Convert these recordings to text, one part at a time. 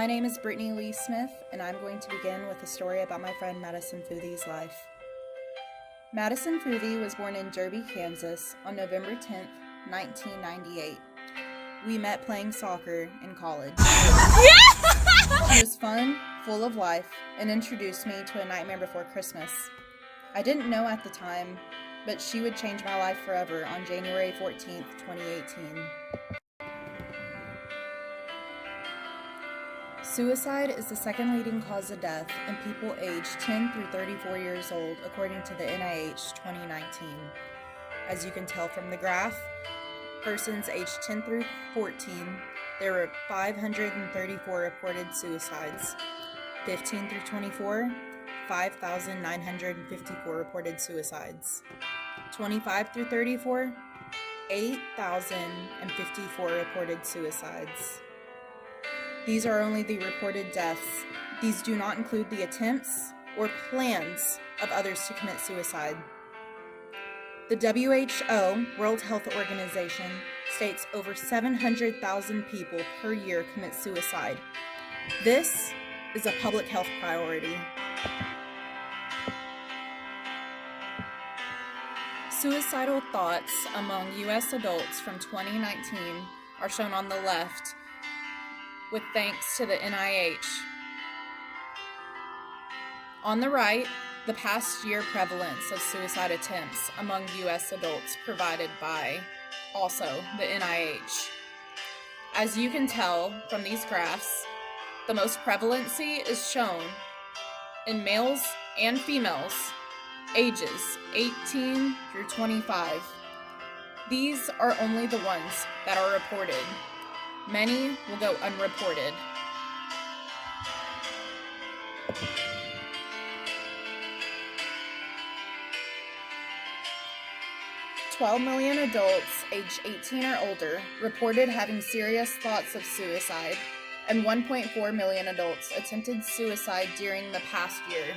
My name is Brittany-Lee Smith, and I'm going to begin with a story about my friend Madison Futhie's life. Madison Futhie was born in Derby, Kansas on November 10th, 1998. We met playing soccer in college. She was fun, full of life, and introduced me to A Nightmare Before Christmas. I didn't know at the time, but she would change my life forever on January 14th, 2018. Suicide is the second leading cause of death in people aged 10 through 34 years old, according to the NIH 2019. As you can tell from the graph, persons aged 10 through 14, there were 534 reported suicides. 15 through 24, 5,954 reported suicides. 25 through 34, 8,054 reported suicides. These are only the reported deaths. These do not include the attempts or plans of others to commit suicide. The WHO, World Health Organization, states over 700,000 people per year commit suicide. This is a public health priority. Suicidal thoughts among U.S. adults from 2019 are shown on the left, with thanks to the NIH. On the right, the past year prevalence of suicide attempts among U.S. adults provided by also the NIH. As you can tell from these graphs, the most prevalency is shown in males and females ages 18 through 25. These are only the ones that are reported. Many will go unreported. $12 million adults aged 18 or older reported having serious thoughts of suicide, and 1.4 million adults attempted suicide during the past year.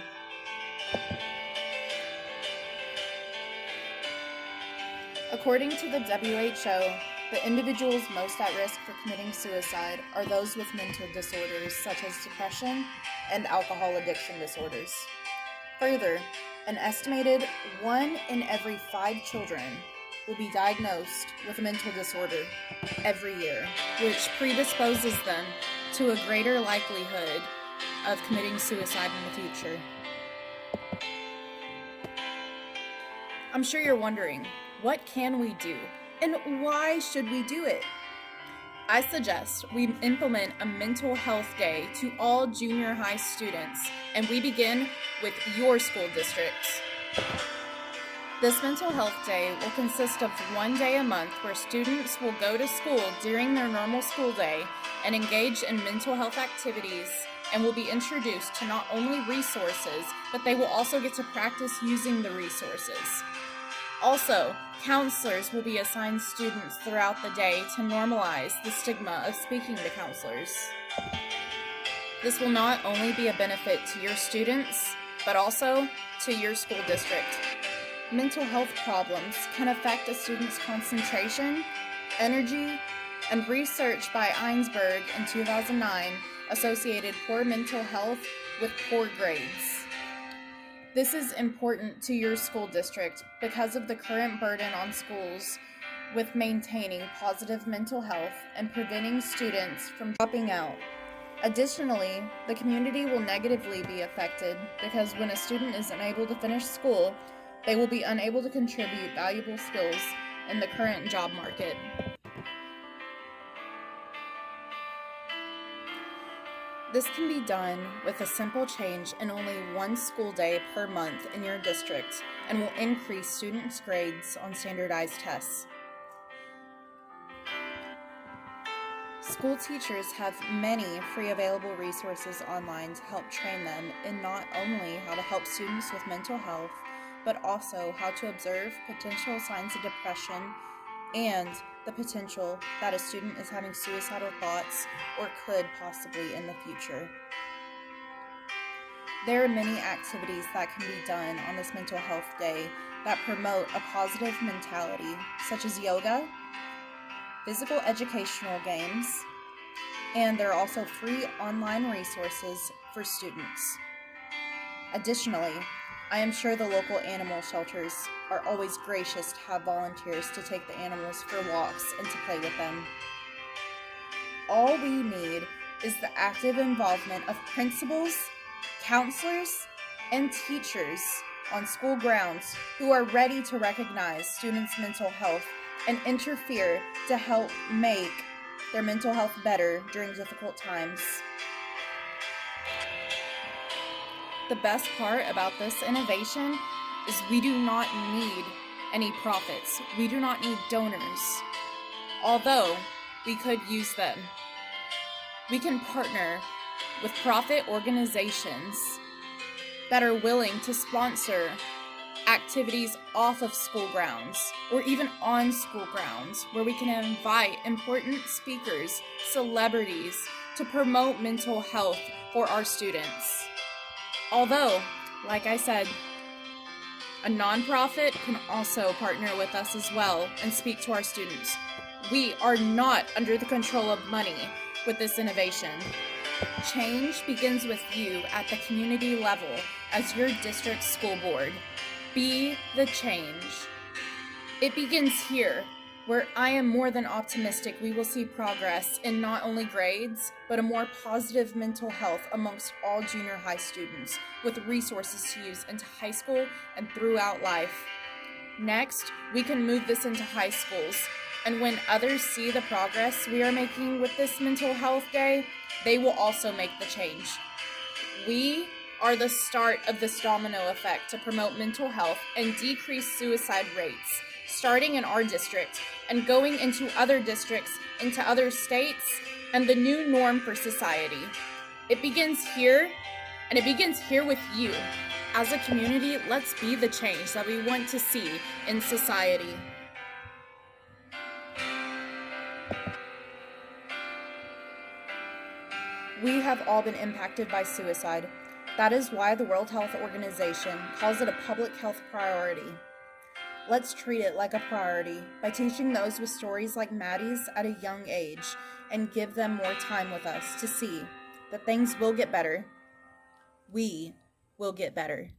According to the WHO, the individuals most at risk for committing suicide are those with mental disorders such as depression and alcohol addiction disorders. Further, an estimated 1 in every 5 children will be diagnosed with a mental disorder every year, which predisposes them to a greater likelihood of committing suicide in the future. I'm sure you're wondering, what can we do? And why should we do it? I suggest we implement a mental health day to all junior high students, and we begin with your school district. This mental health day will consist of 1 day a month where students will go to school during their normal school day and engage in mental health activities, and will be introduced to not only resources, but they will also get to practice using the resources. Also, counselors will be assigned students throughout the day to normalize the stigma of speaking to counselors. This will not only be a benefit to your students, but also to your school district. Mental health problems can affect a student's concentration, energy, and research by Einsberg in 2009 associated poor mental health with poor grades. This is important to your school district because of the current burden on schools with maintaining positive mental health and preventing students from dropping out. Additionally, the community will negatively be affected because when a student is unable to finish school, they will be unable to contribute valuable skills in the current job market. This can be done with a simple change in only 1 school day per month in your district and will increase students' grades on standardized tests. School teachers have many free available resources online to help train them in not only how to help students with mental health, but also how to observe potential signs of depression and the potential that a student is having suicidal thoughts or could possibly in the future. There are many activities that can be done on this mental health day that promote a positive mentality, such as yoga, physical educational games, and there are also free online resources for students. Additionally, I am sure the local animal shelters are always gracious to have volunteers to take the animals for walks and to play with them. All we need is the active involvement of principals, counselors, and teachers on school grounds who are ready to recognize students' mental health and interfere to help make their mental health better during difficult times. The best part about this innovation is we do not need any profits. We do not need donors, although we could use them. We can partner with profit organizations that are willing to sponsor activities off of school grounds or even on school grounds, where we can invite important speakers, celebrities to promote mental health for our students. Although, like I said, a nonprofit can also partner with us as well and speak to our students. We are not under the control of money with this innovation. Change begins with you at the community level as your district school board. Be the change. It begins here, where I am more than optimistic we will see progress in not only grades, but a more positive mental health amongst all junior high students, with resources to use into high school and throughout life. Next, we can move this into high schools, and when others see the progress we are making with this mental health day, they will also make the change. We are the start of this domino effect to promote mental health and decrease suicide rates, starting in our district and going into other districts, into other states, and the new norm for society. It begins here, and it begins here with you. As a community, let's be the change that we want to see in society. We have all been impacted by suicide. That is why the World Health Organization calls it a public health priority. Let's treat it like a priority by teaching those with stories like Maddie's at a young age and give them more time with us to see that things will get better. We will get better.